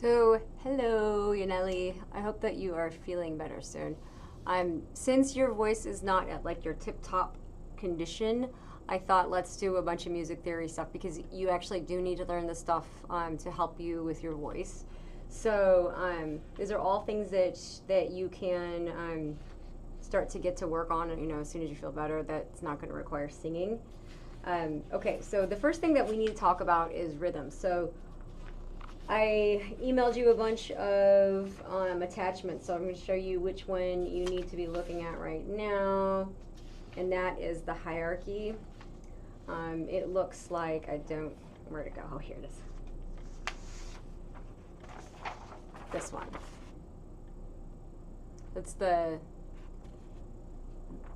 So, hello, Yaneli. I hope that you are feeling better soon. Since your voice is not at like your tip-top condition, I thought let's do a bunch of music theory stuff because you actually do need to learn this stuff to help you with your voice. So, these are all things that you can start to get to work on, as soon as you feel better. That's not going to require singing. Okay, so the first thing that we need to talk about is rhythm. So I emailed you a bunch of attachments, so I'm going to show you which one you need to be looking at right now, and that is the hierarchy. It looks like, where'd it go? Oh, here it is. This one. It's the,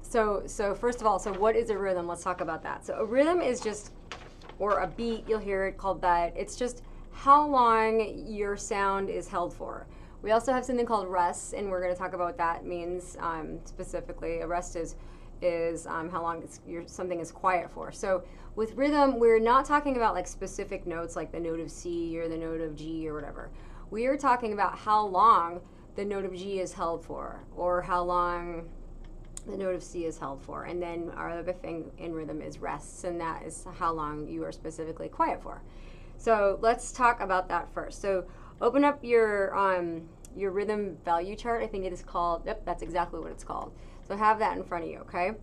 so first of all, so what is a rhythm? Let's talk about that. So a rhythm is just, or a beat, you'll hear it called that. It's just how long your sound is held for. We also have something called rests, and we're going to talk about what that means specifically. A rest is how long something is quiet for. So with rhythm, we're not talking about like specific notes like the note of C or the note of G or whatever. We are talking about how long the note of G is held for, or how long the note of C is held for. And then our other thing in rhythm is rests, and that is how long you are specifically quiet for. So let's talk about that first. So open up your rhythm value chart. I think it is called, yep, that's exactly what it's called. So have that in front of you, okay?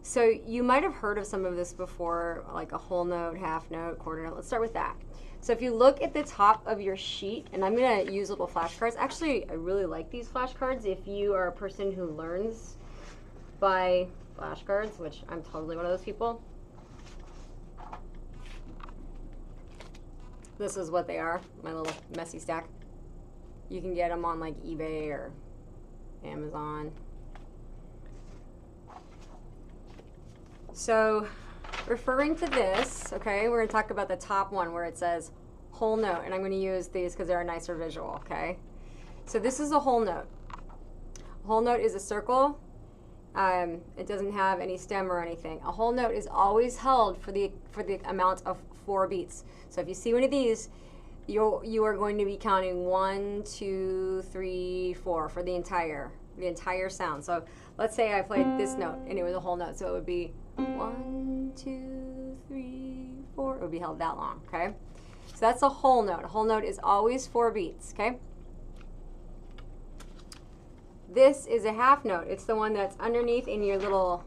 So you might have heard of some of this before, like a whole note, half note, quarter note. Let's start with that. So if you look at the top of your sheet, and I'm going to use little flashcards. Actually, I really like these flashcards if you are a person who learns by flashcards, which I'm totally one of those people. This is what they are, my little messy stack. You can get them on like eBay or Amazon. So referring to this, okay, we're going to talk about the top one where it says whole note, and I'm going to use these because they're a nicer visual, okay? So this is a whole note. A whole note is a circle. It doesn't have any stem or anything. A whole note is always held for the amount of 4 beats. So if you see one of these, you are going to be counting 1, 2, 3, 4 for the entire sound. So let's say I played this note and it was a whole note, so it would be 1, 2, 3, 4. It would be held that long, okay? So that's a whole note. A whole note is always 4 beats, okay? This is a half note. It's the one that's underneath in your little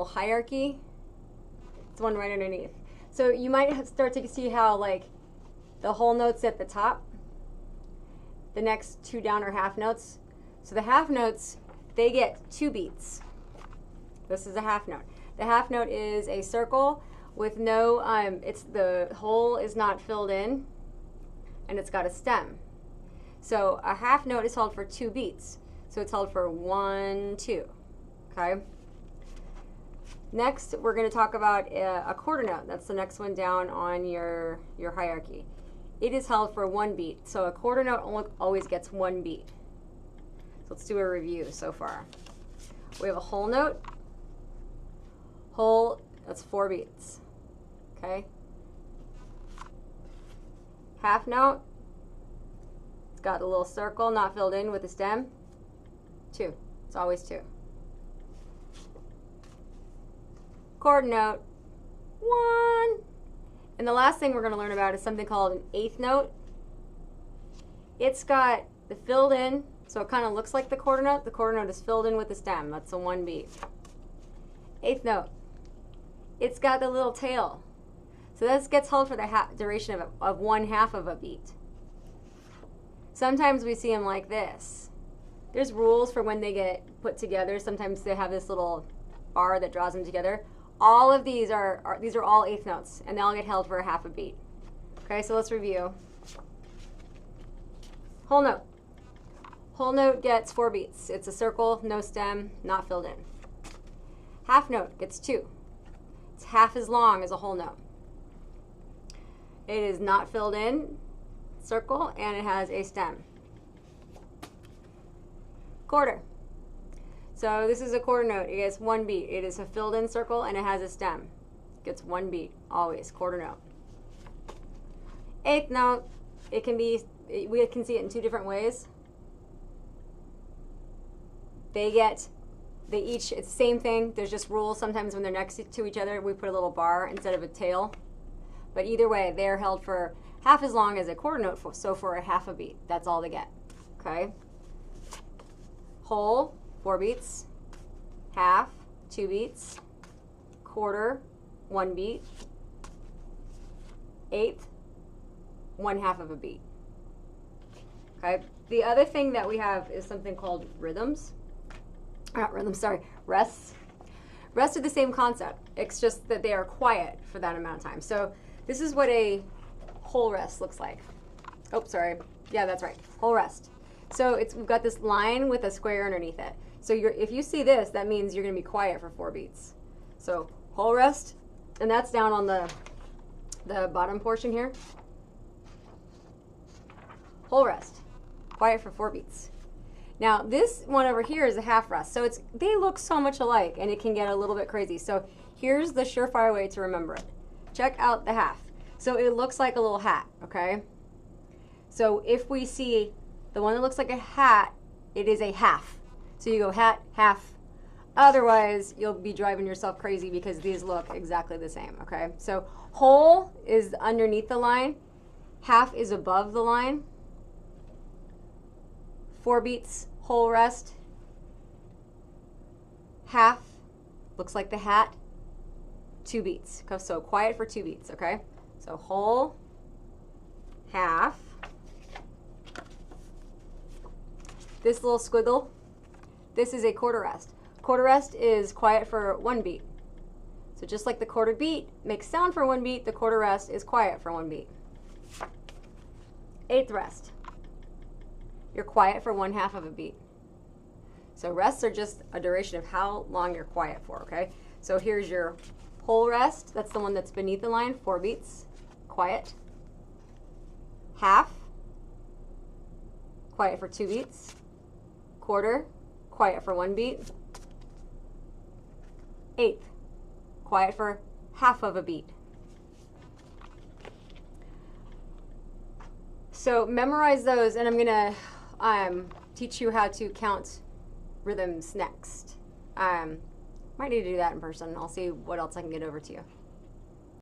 hierarchy. It's the one right underneath. So you might start to see how like the whole note's at the top. The next 2 down are half notes. So the half notes, they get 2 beats. This is a half note. The half note is a circle with no, the hole is not filled in, and it's got a stem. So a half note is held for 2 beats. So it's held for 1, 2, okay? Next, we're going to talk about a quarter note. That's the next one down on your hierarchy. It is held for 1 beat. So a quarter note always gets 1 beat. So let's do a review so far. We have a whole note. Whole, that's 4 beats, okay? Half note. It's got a little circle not filled in with a stem. 2. It's always 2. Quarter note. 1. And the last thing we're going to learn about is something called an eighth note. It's got the filled in, so it kind of looks like the quarter note. The quarter note is filled in with the stem. That's a 1 beat. Eighth note. It's got the little tail. So this gets held for the duration of 1/2 of a beat. Sometimes we see them like this. There's rules for when they get put together. Sometimes they have this little bar that draws them together. All of these these are all eighth notes, and they all get held for 1/2 a beat. Okay, so let's review. Whole note. Whole note gets 4 beats. It's a circle, no stem, not filled in. Half note gets 2. It's half as long as a whole note. It is not filled in, circle, and it has a stem. Quarter. So this is a quarter note. It gets 1 beat. It is a filled in circle and it has a stem. It gets 1 beat, always, quarter note. Eighth note, it can be we can see it in two different ways. It's the same thing. There's just rules. Sometimes when they're next to each other, we put a little bar instead of a tail. But either way, they're held for half as long as a quarter note, so for a half a beat. That's all they get, okay? Whole, 4 beats. Half, 2 beats. Quarter, 1 beat. Eighth, 1/2 of a beat. Okay. The other thing that we have is something called rhythms. Not rhythms, sorry, rests. Rests are the same concept. It's just that they are quiet for that amount of time. So this is what a whole rest looks like. Oh, sorry. Yeah, that's right. Whole rest. So we've got this line with a square underneath it. So if you see this, that means you're going to be quiet for 4 beats. So whole rest, and that's down on the bottom portion here. Whole rest, quiet for 4 beats. Now this one over here is a half rest. So they look so much alike, and it can get a little bit crazy. So here's the surefire way to remember it. Check out the half. So it looks like a little hat, okay? So if we see the one that looks like a hat, it is a half. So you go hat, half. Otherwise, you'll be driving yourself crazy because these look exactly the same, okay? So whole is underneath the line. Half is above the line. 4 beats, whole rest. Half looks like the hat. 2 beats. So quiet for 2 beats, okay? So whole, half. This little squiggle, this is a quarter rest. Quarter rest is quiet for 1 beat. So just like the quarter beat makes sound for 1 beat, the quarter rest is quiet for 1 beat. Eighth rest. You're quiet for 1/2 of a beat. So rests are just a duration of how long you're quiet for, okay? So here's your whole rest. That's the one that's beneath the line, 4 beats, quiet. Half, quiet for 2 beats. Quarter, quiet for 1 beat. Eighth, quiet for 1/2 of a beat. So memorize those, and I'm gonna teach you how to count rhythms next. Might need to do that in person. I'll see what else I can get over to you.